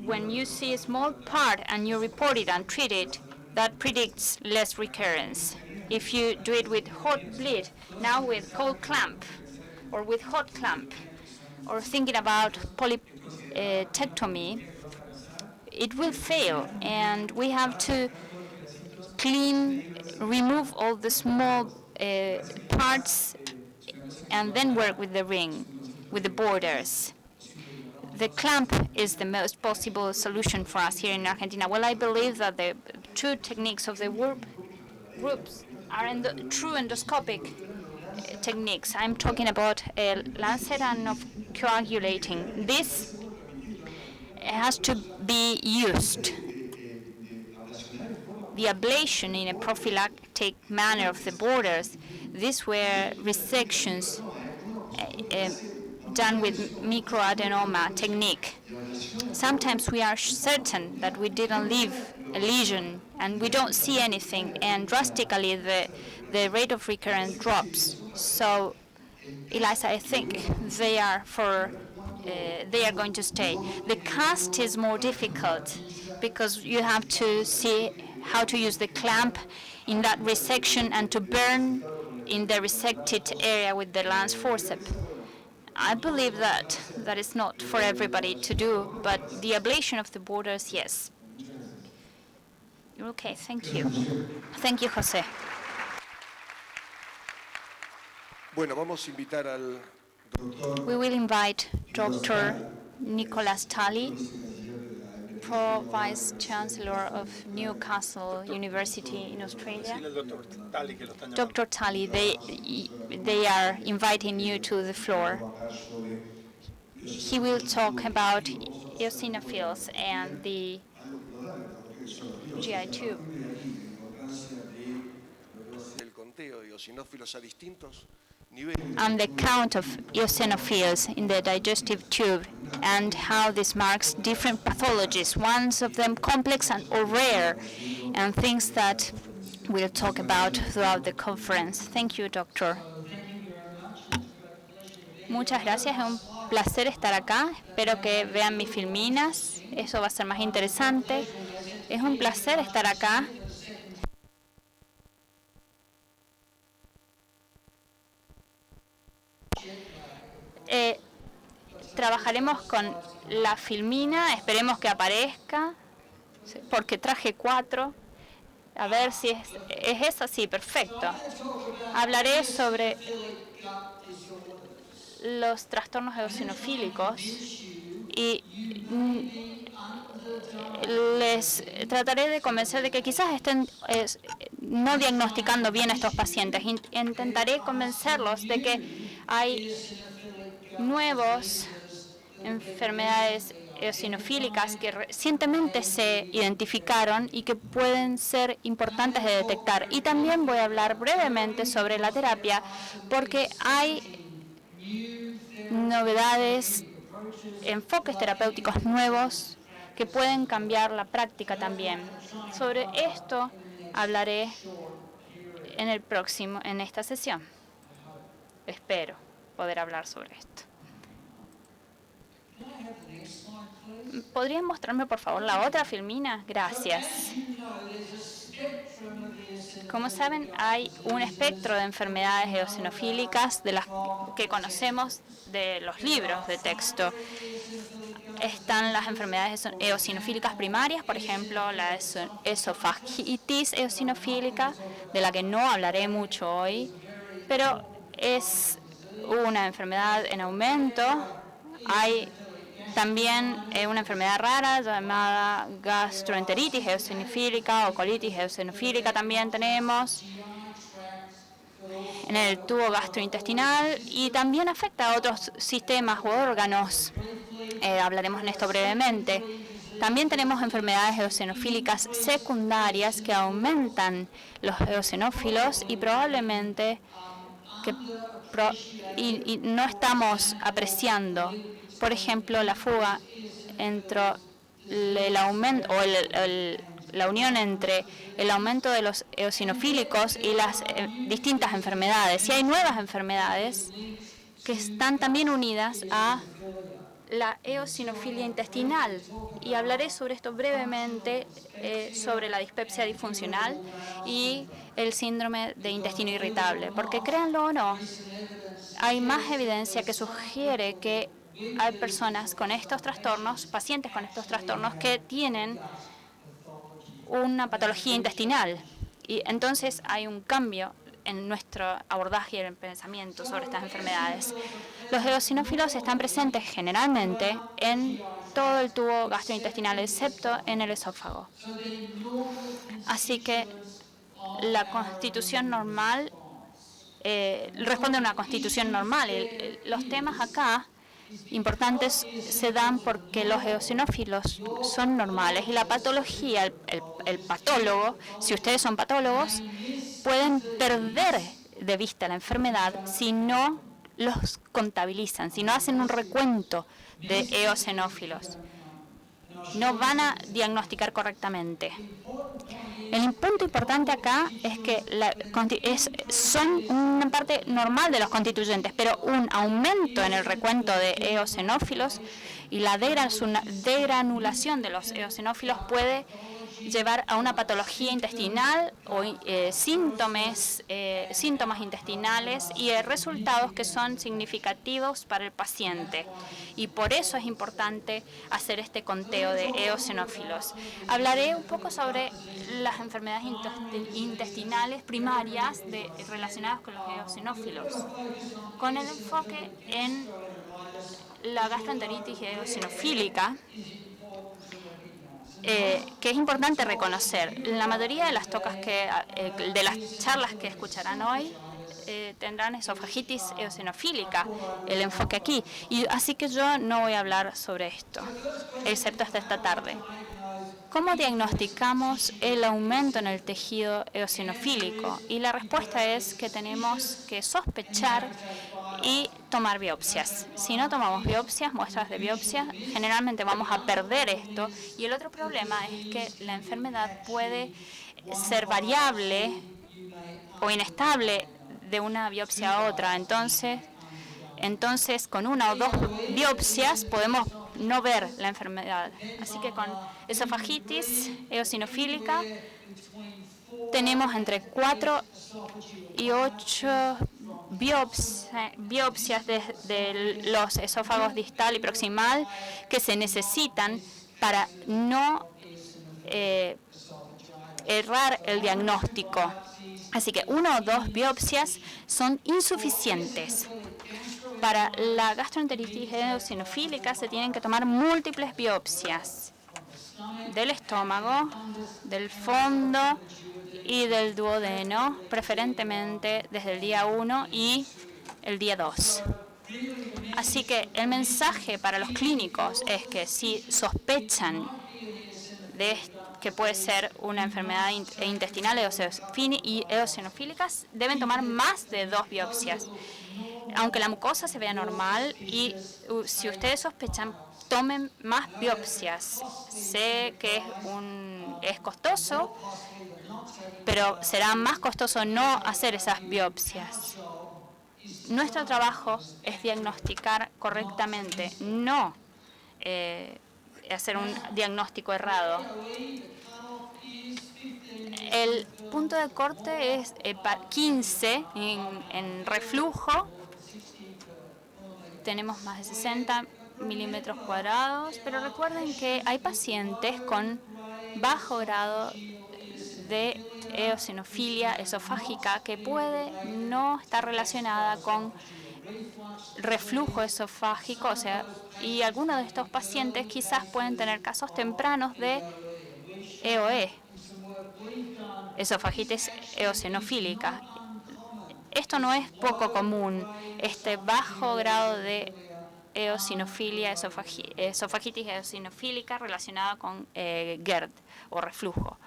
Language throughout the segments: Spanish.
when you see a small part and you report it and treat it, that predicts less recurrence. If you do it with hot bleed, now with cold clamp, or with hot clamp, or thinking about polytectomy, it will fail, and we have to remove all the small parts, and then work with the ring, with the borders. The clamp is the most possible solution for us here in Argentina. Well, I believe that the two techniques of the groups are true endoscopic techniques. I'm talking about a lancet and of coagulating. This has to be used. The ablation in a prophylactic manner of the borders, these were resections done with microadenoma technique. Sometimes we are certain that we didn't leave a lesion and we don't see anything, and drastically the rate of recurrence drops. So, Eliza, I think they are going to stay. The cast is more difficult because you have to see how to use the clamp in that resection and to burn in the resected area with the lance forceps. I believe that is not for everybody to do, but the ablation of the borders, yes. Okay, thank you. Thank you, Jose. Bueno, vamos a invitar al doctor. We will invite Dr. Nicholas Talley, Pro Vice Chancellor of Newcastle University in Australia. Dr. Talley, they are inviting you to the floor. He will talk about eosinophils and the GI tube. And the count of eosinophils in the digestive tube and how this marks different pathologies, one of them complex or rare, and things that we'll talk about throughout the conference. Thank you, doctor. Muchas gracias, es un placer estar acá. Espero que vean mis filminas, eso va a ser más interesante. Es un placer estar acá. Trabajaremos con la filmina, esperemos que aparezca, porque traje 4. A ver si es esa, sí, perfecto. Hablaré sobre los trastornos eosinofílicos y les trataré de convencer de que quizás estén no diagnosticando bien a estos pacientes. Intentaré convencerlos de que hay nuevas enfermedades eosinofílicas que recientemente se identificaron y que pueden ser importantes de detectar. Y también voy a hablar brevemente sobre la terapia, porque hay novedades, enfoques terapéuticos nuevos que pueden cambiar la práctica también. Sobre esto hablaré en esta sesión. Espero poder hablar sobre esto. ¿Podrían mostrarme, por favor, la otra filmina? Gracias. Como saben, hay un espectro de enfermedades eosinofílicas de las que conocemos de los libros de texto. Están las enfermedades eosinofílicas primarias, por ejemplo, la esofagitis eosinofílica, de la que no hablaré mucho hoy, pero es una enfermedad en aumento. Hay también una enfermedad rara llamada gastroenteritis eosinofílica o colitis eosinofílica también tenemos en el tubo gastrointestinal y también afecta a otros sistemas u órganos. Hablaremos en esto brevemente. También tenemos enfermedades eosinofílicas secundarias que aumentan los eosinófilos y probablemente y no estamos apreciando. Por ejemplo, la fuga entre el aumento o la unión entre el aumento de los eosinofílicos y las distintas enfermedades. Y hay nuevas enfermedades que están también unidas a la eosinofilia intestinal, y hablaré sobre esto brevemente, sobre la dispepsia disfuncional y el síndrome de intestino irritable, porque créanlo o no, hay más evidencia que sugiere que hay personas con estos trastornos, pacientes con estos trastornos, que tienen una patología intestinal, y entonces hay un cambio en nuestro abordaje y en el pensamiento sobre estas enfermedades. Los eosinófilos están presentes generalmente en todo el tubo gastrointestinal, excepto en el esófago. Así que la constitución normal responde a una constitución normal. Los temas acá importantes se dan porque los eosinófilos son normales y la patología, el patólogo, si ustedes son patólogos, pueden perder de vista la enfermedad si no los contabilizan, si no hacen un recuento de eosinófilos. No van a diagnosticar correctamente. El punto importante acá es que son una parte normal de los constituyentes, pero un aumento en el recuento de eosinófilos y la degranulación de los eosinófilos puede llevar a una patología intestinal o síntomas intestinales y resultados que son significativos para el paciente. Y por eso es importante hacer este conteo de eosinófilos. Hablaré un poco sobre las enfermedades intestinales primarias relacionadas con los eosinófilos, con el enfoque en la gastroenteritis eosinofílica, que es importante reconocer. La mayoría de las de las charlas que escucharán hoy tendrán esofagitis eosinofílica, el enfoque aquí. Y así que yo no voy a hablar sobre esto, excepto hasta esta tarde. ¿Cómo diagnosticamos el aumento en el tejido eosinofílico? Y la respuesta es que tenemos que sospechar y tomar biopsias. Si no tomamos biopsias, muestras de biopsia, generalmente vamos a perder esto. Y el otro problema es que la enfermedad puede ser variable o inestable de una biopsia a otra. Entonces con una o dos biopsias podemos no ver la enfermedad. Así que con esofagitis eosinofílica tenemos entre 4 y 8 biopsias de los esófagos distal y proximal que se necesitan para no errar el diagnóstico. Así que 1 o 2 biopsias son insuficientes. Para la gastroenteritis eosinofílica se tienen que tomar múltiples biopsias del estómago, del fondo y del duodeno, preferentemente desde el día 1 y el día 2. Así que el mensaje para los clínicos es que si sospechan que puede ser una enfermedad intestinal y eosinofílica, deben tomar más de 2 biopsias. Aunque la mucosa se vea normal, y si ustedes sospechan, tomen más biopsias. Sé que es costoso, pero será más costoso no hacer esas biopsias. Nuestro trabajo es diagnosticar correctamente, no hacer un diagnóstico errado. El punto de corte es 15 en reflujo. Tenemos más de 60 milímetros cuadrados, pero recuerden que hay pacientes con bajo grado de eosinofilia esofágica que puede no estar relacionada con reflujo esofágico, y algunos de estos pacientes quizás pueden tener casos tempranos de EOE, esofagitis eosinofílica. Esto no es poco común, este bajo grado de eosinofilia, esofagitis eosinofílica relacionada con GERD o reflujo.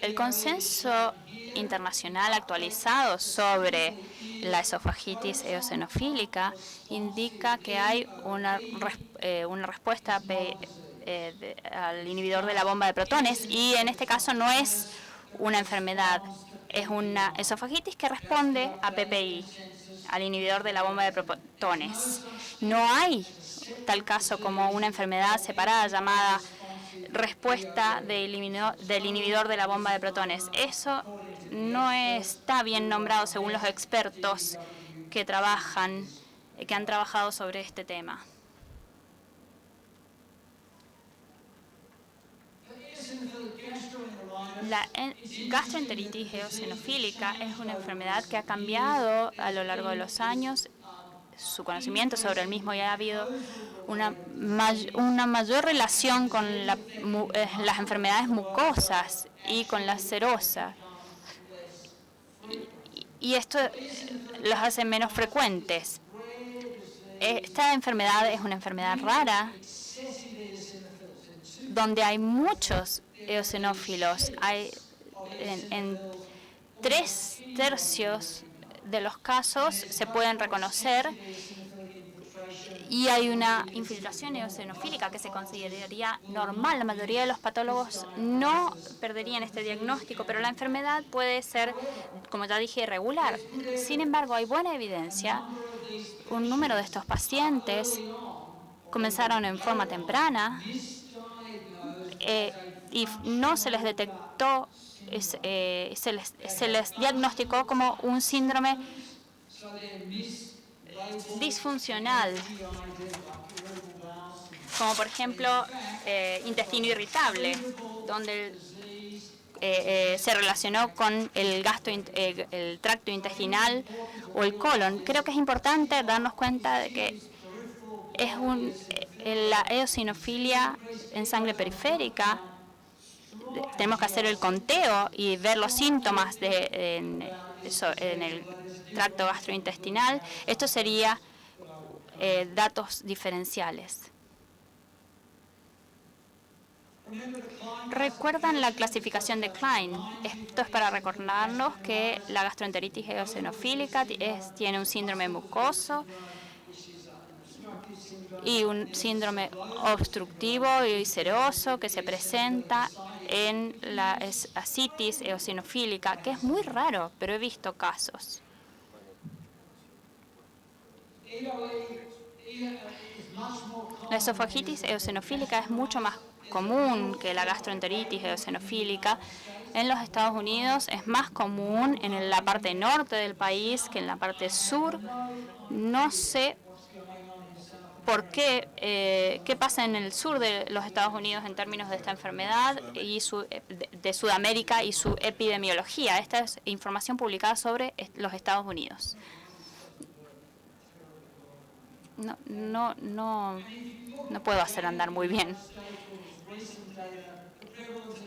El consenso internacional actualizado sobre la esofagitis eosinofílica indica que hay una respuesta al inhibidor de la bomba de protones, y en este caso no es una enfermedad. Es una esofagitis que responde a PPI, al inhibidor de la bomba de protones. No hay tal caso como una enfermedad separada llamada respuesta del inhibidor de la bomba de protones. Eso no está bien nombrado según los expertos que han trabajado sobre este tema. La gastroenteritis eosinofílica es una enfermedad que ha cambiado a lo largo de los años su conocimiento sobre el mismo, y ha habido una mayor relación con las enfermedades mucosas y con la serosa. Y esto los hace menos frecuentes. Esta enfermedad es una enfermedad rara donde hay muchos eosinófilos. En 3/3 de los casos se pueden reconocer, y hay una infiltración eosinofílica que se consideraría normal. La mayoría de los patólogos no perderían este diagnóstico, pero la enfermedad puede ser, como ya dije, irregular. Sin embargo, hay buena evidencia. Un número de estos pacientes comenzaron en forma temprana y no se les detectó, se les diagnosticó como un síndrome disfuncional, como por ejemplo intestino irritable, donde se relacionó con el tracto intestinal o el colon. Creo que es importante darnos cuenta de que la eosinofilia en sangre periférica. Tenemos que hacer el conteo y ver los síntomas en el tracto gastrointestinal. Esto sería datos diferenciales. ¿Recuerdan la clasificación de Klein? Esto es para recordarnos que la gastroenteritis eosinofílica tiene un síndrome mucoso y un síndrome obstructivo y seroso que se presenta en la ascitis eosinofílica, que es muy raro, pero he visto casos. La esofagitis eosinofílica es mucho más común que la gastroenteritis eosinofílica. En los Estados Unidos es más común en la parte norte del país que en la parte sur. No sé por qué, qué pasa en el sur de los Estados Unidos en términos de esta enfermedad y de Sudamérica y su epidemiología. Esta es información publicada sobre los Estados Unidos. No puedo hacer andar muy bien.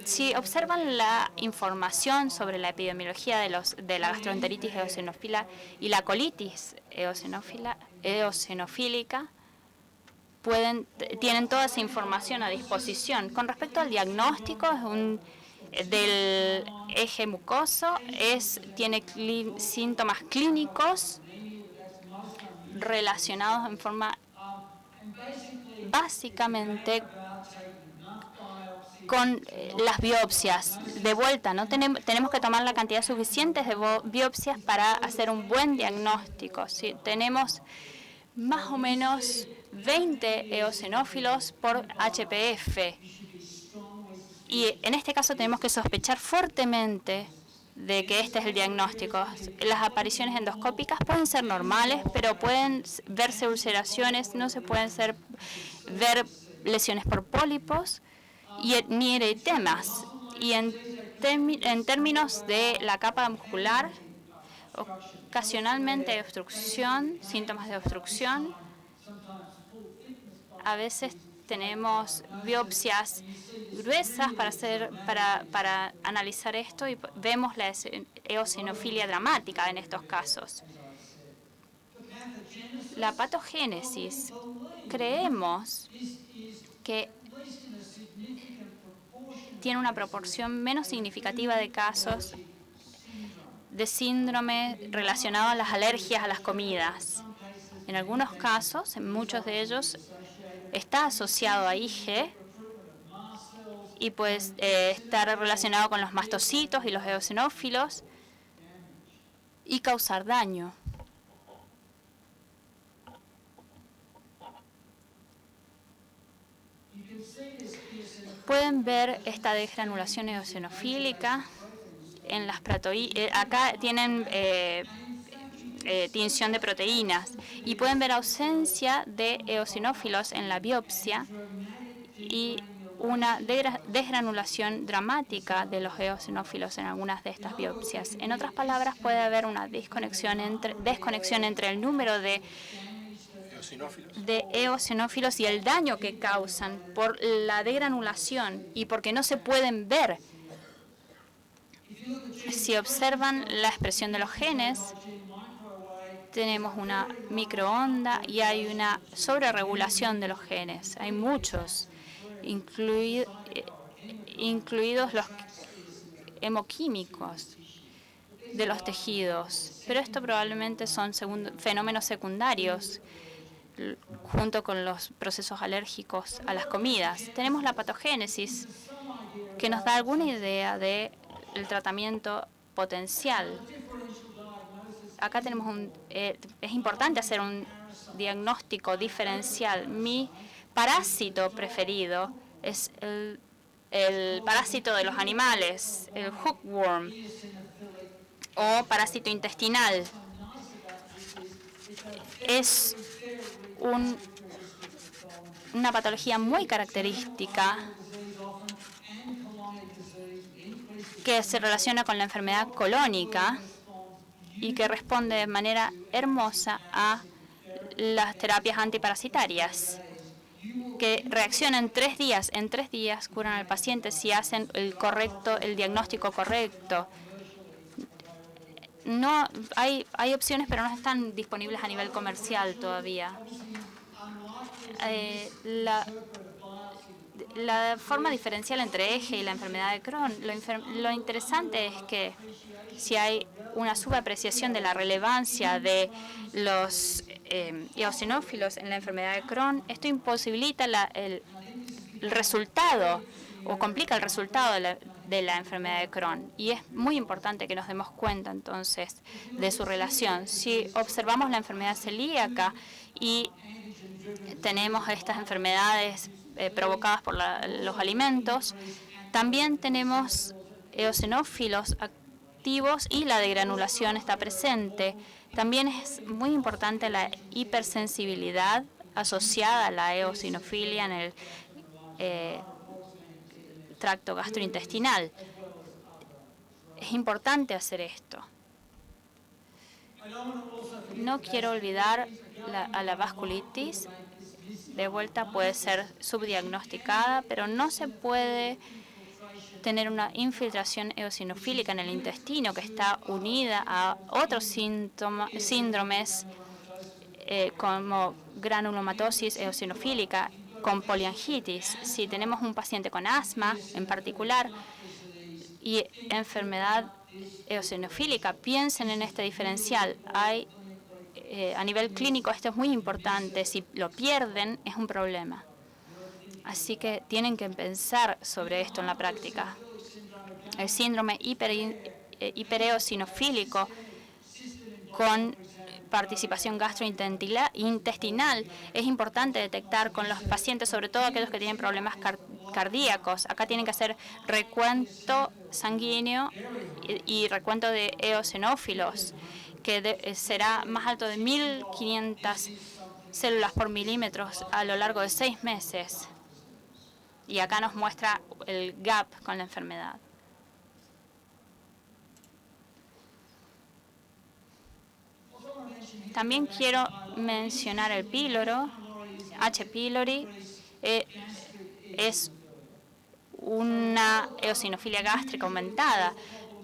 Si observan la información sobre la epidemiología de la gastroenteritis eosinofílica y la colitis eosinofílica, tienen toda esa información a disposición. Con respecto al diagnóstico del eje mucoso, tiene síntomas clínicos relacionados en forma básicamente con las biopsias. De vuelta, no tenemos que tomar la cantidad suficiente de biopsias para hacer un buen diagnóstico. Si tenemos más o menos 20 eosinófilos por HPF. Y en este caso tenemos que sospechar fuertemente de que este es el diagnóstico. Las apariciones endoscópicas pueden ser normales, pero pueden verse ulceraciones, no se pueden ver lesiones por pólipos ni eritemas. Y en términos de la capa muscular, ocasionalmente obstrucción, síntomas de obstrucción. A veces tenemos biopsias gruesas para analizar esto y vemos la eosinofilia dramática en estos casos. La patogénesis, creemos que tiene una proporción menos significativa de casos de síndrome relacionado a las alergias a las comidas. En algunos casos, en muchos de ellos, está asociado a IgE y puede estar relacionado con los mastocitos y los eosinófilos y causar daño. Pueden ver esta desgranulación eosinofílica en las proteínas. Acá tienen tinción de proteínas y pueden ver ausencia de eosinófilos en la biopsia y una desgranulación dramática de los eosinófilos en algunas de estas biopsias. En otras palabras, puede haber una desconexión entre el número de eosinófilos y el daño que causan por la degranulación y porque no se pueden ver. Si observan la expresión de los genes, tenemos una microonda y hay una sobreregulación de los genes. Hay muchos, incluidos los hemoquímicos de los tejidos, pero esto probablemente son fenómenos secundarios junto con los procesos alérgicos a las comidas. Tenemos la patogénesis, que nos da alguna idea del tratamiento potencial. Acá tenemos es importante hacer un diagnóstico diferencial. Mi parásito preferido es el parásito de los animales, el hookworm, o parásito intestinal. Es una patología muy característica que se relaciona con la enfermedad colónica y que responde de manera hermosa a las terapias antiparasitarias, que reaccionan en 3 días. En 3 días curan al paciente si hacen el diagnóstico correcto. No hay opciones, pero no están disponibles a nivel comercial todavía. La forma diferencial entre eje y la enfermedad de Crohn, lo interesante es que si hay una subapreciación de la relevancia de los eosinófilos en la enfermedad de Crohn, esto imposibilita el resultado o complica el resultado de la enfermedad de Crohn. Y es muy importante que nos demos cuenta entonces de su relación. Si observamos la enfermedad celíaca y tenemos estas enfermedades provocadas por los alimentos, también tenemos eosinófilos activos y la degranulación está presente. También es muy importante la hipersensibilidad asociada a la eosinofilia en el tracto gastrointestinal. Es importante hacer esto. No quiero olvidar a la vasculitis. De vuelta puede ser subdiagnosticada, pero no se puede tener una infiltración eosinofílica en el intestino que está unida a otros síndromes como granulomatosis eosinofílica con poliangitis. Si tenemos un paciente con asma en particular y enfermedad eosinofílica, piensen en este diferencial. A nivel clínico esto es muy importante. Si lo pierden, es un problema. Así que tienen que pensar sobre esto en la práctica. El síndrome hipereosinofílico con participación gastrointestinal es importante detectar con los pacientes, sobre todo aquellos que tienen problemas cardíacos. Acá tienen que hacer recuento sanguíneo y recuento de eosinófilos, que será más alto de 1.500 células por milímetros a lo largo de 6 meses. Y acá nos muestra el gap con la enfermedad. También quiero mencionar el píloro. H. pylori es una eosinofilia gástrica aumentada,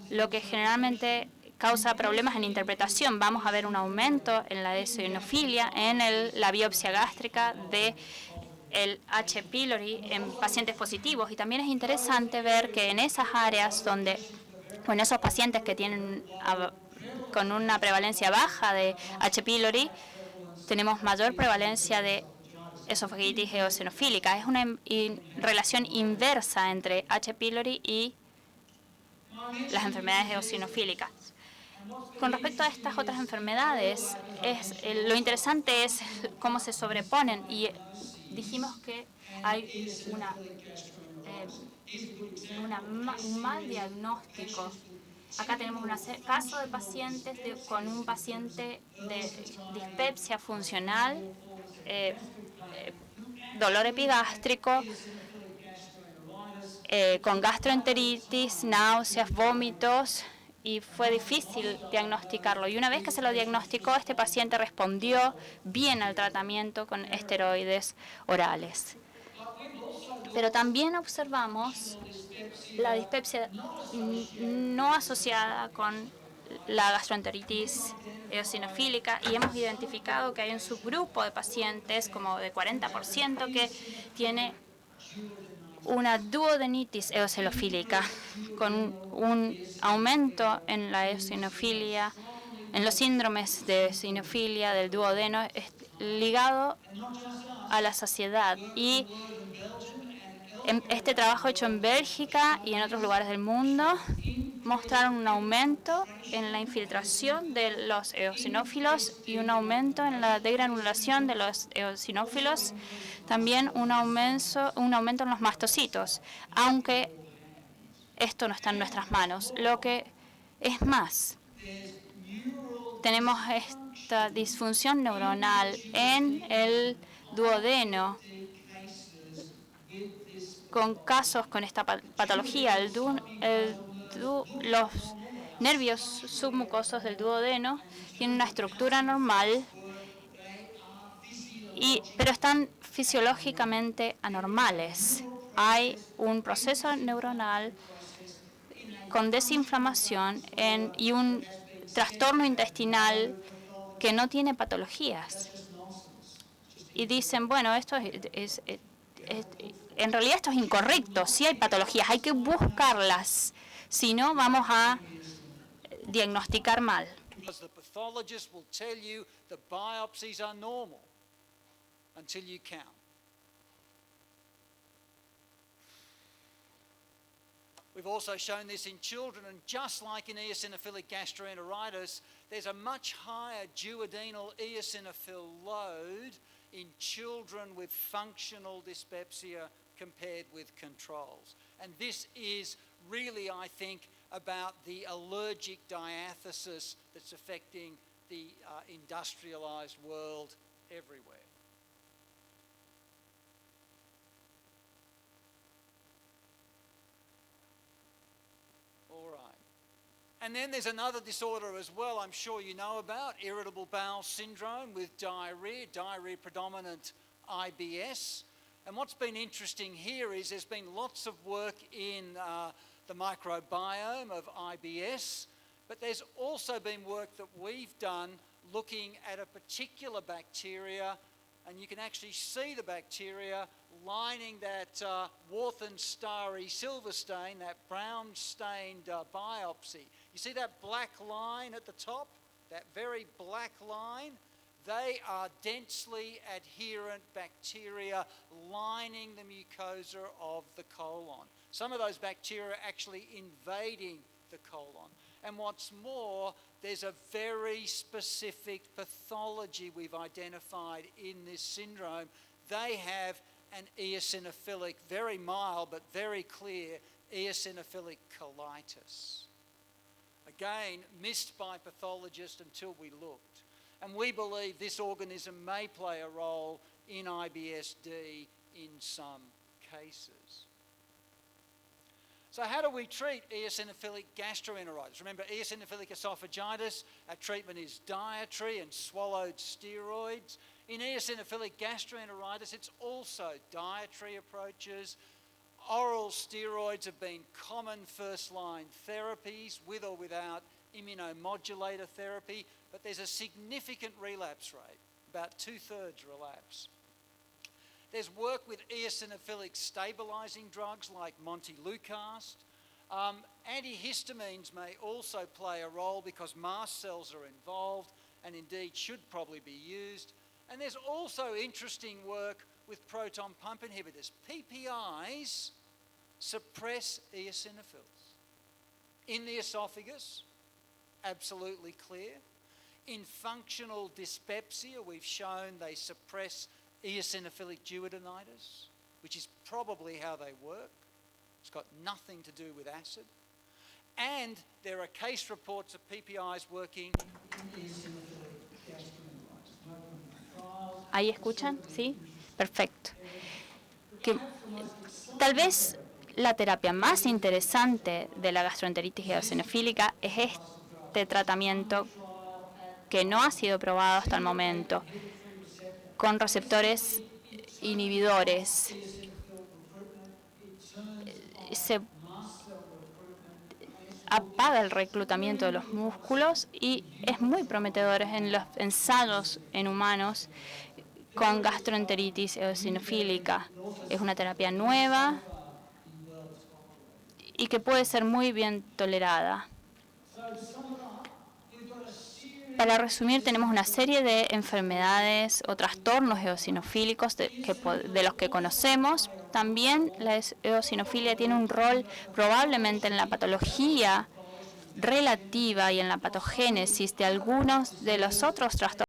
lo que generalmente causa problemas en interpretación. Vamos a ver un aumento en la eosinofilia en la biopsia gástrica de el H. pylori en pacientes positivos. Y también es interesante ver que en esas áreas donde, o en esos pacientes que tienen con una prevalencia baja de H. pylori, tenemos mayor prevalencia de esofagitis eosinofílica. Es una relación inversa entre H. pylori y las enfermedades eosinofílicas. Con respecto a estas otras enfermedades, lo interesante es cómo se sobreponen, y dijimos que hay un mal diagnóstico. Acá tenemos un caso de pacientes con un paciente de dispepsia funcional, dolor epigástrico, con gastroenteritis, náuseas, vómitos, y fue difícil diagnosticarlo. Y una vez que se lo diagnosticó, este paciente respondió bien al tratamiento con esteroides orales. Pero también observamos la dispepsia no asociada con la gastroenteritis eosinofílica, y hemos identificado que hay un subgrupo de pacientes, como de 40%, que tiene una duodenitis eosinofílica, con un aumento en la eosinofilia, en los síndromes de eosinofilia del duodeno, ligado a la saciedad. Y este trabajo hecho en Bélgica y en otros lugares del mundo mostraron un aumento en la infiltración de los eosinófilos y un aumento en la degranulación de los eosinófilos, también un aumento en los mastocitos, aunque esto no está en nuestras manos. Lo que es más, tenemos esta disfunción neuronal en el duodeno, con casos con esta patología. Los nervios submucosos del duodeno tienen una estructura normal, pero están fisiológicamente anormales. Hay un proceso neuronal con desinflamación y un trastorno intestinal que no tiene patologías. Y dicen, bueno, en realidad esto es incorrecto. Sí hay patologías, hay que buscarlas. Si no, vamos a diagnosticar mal. Because the pathologist will tell you the biopsies are normal until you count. We've also shown this in children, and just like in eosinophilic gastroenteritis, there's a much higher duodenal eosinophil load in children with functional dyspepsia compared with controls. And this is really, I think, about the allergic diathesis that's affecting the industrialized world everywhere. All right. And then there's another disorder as well I'm sure you know about, irritable bowel syndrome with diarrhea predominant IBS. And what's been interesting here is there's been lots of work in the microbiome of IBS, but there's also been work that we've done looking at a particular bacteria, and you can actually see the bacteria lining that Warthin starry silver stain, that brown stained biopsy. You see that black line at the top, that very black line? They are densely adherent bacteria lining the mucosa of the colon. Some of those bacteria are actually invading the colon. And what's more, there's a very specific pathology we've identified in this syndrome. They have an eosinophilic, very mild but very clear eosinophilic colitis. Again, missed by pathologists until we looked. And we believe this organism may play a role in IBS-D in some cases. So how do we treat eosinophilic gastroenteritis? Remember, eosinophilic esophagitis, our treatment is dietary and swallowed steroids. In eosinophilic gastroenteritis, it's also dietary approaches. Oral steroids have been common first-line therapies with or without immunomodulator therapy, but there's a significant relapse rate, about 2/3 relapse. There's work with eosinophilic stabilizing drugs like montelukast. Antihistamines may also play a role because mast cells are involved and indeed should probably be used. And there's also interesting work with proton pump inhibitors. PPIs suppress eosinophils. In the esophagus, absolutely clear. In functional dyspepsia, we've shown they suppress eosinophilic duodenitis, which is probably how they work. It's got nothing to do with acid. And there are case reports of PPIs working in eosinophilic gastroenteritis. ¿Ahí escuchan? ¿Sí? Perfecto. Tal vez la terapia más interesante de la gastroenteritis eosinofílica es este tratamiento que no ha sido probado hasta el momento, con receptores inhibidores. Se apaga el reclutamiento de los músculos y es muy prometedor en los ensayos en humanos con gastroenteritis eosinofílica. Es una terapia nueva y que puede ser muy bien tolerada. Para resumir, tenemos una serie de enfermedades o trastornos eosinofílicos de los que conocemos. También la eosinofilia tiene un rol probablemente en la patología relativa y en la patogénesis de algunos de los otros trastornos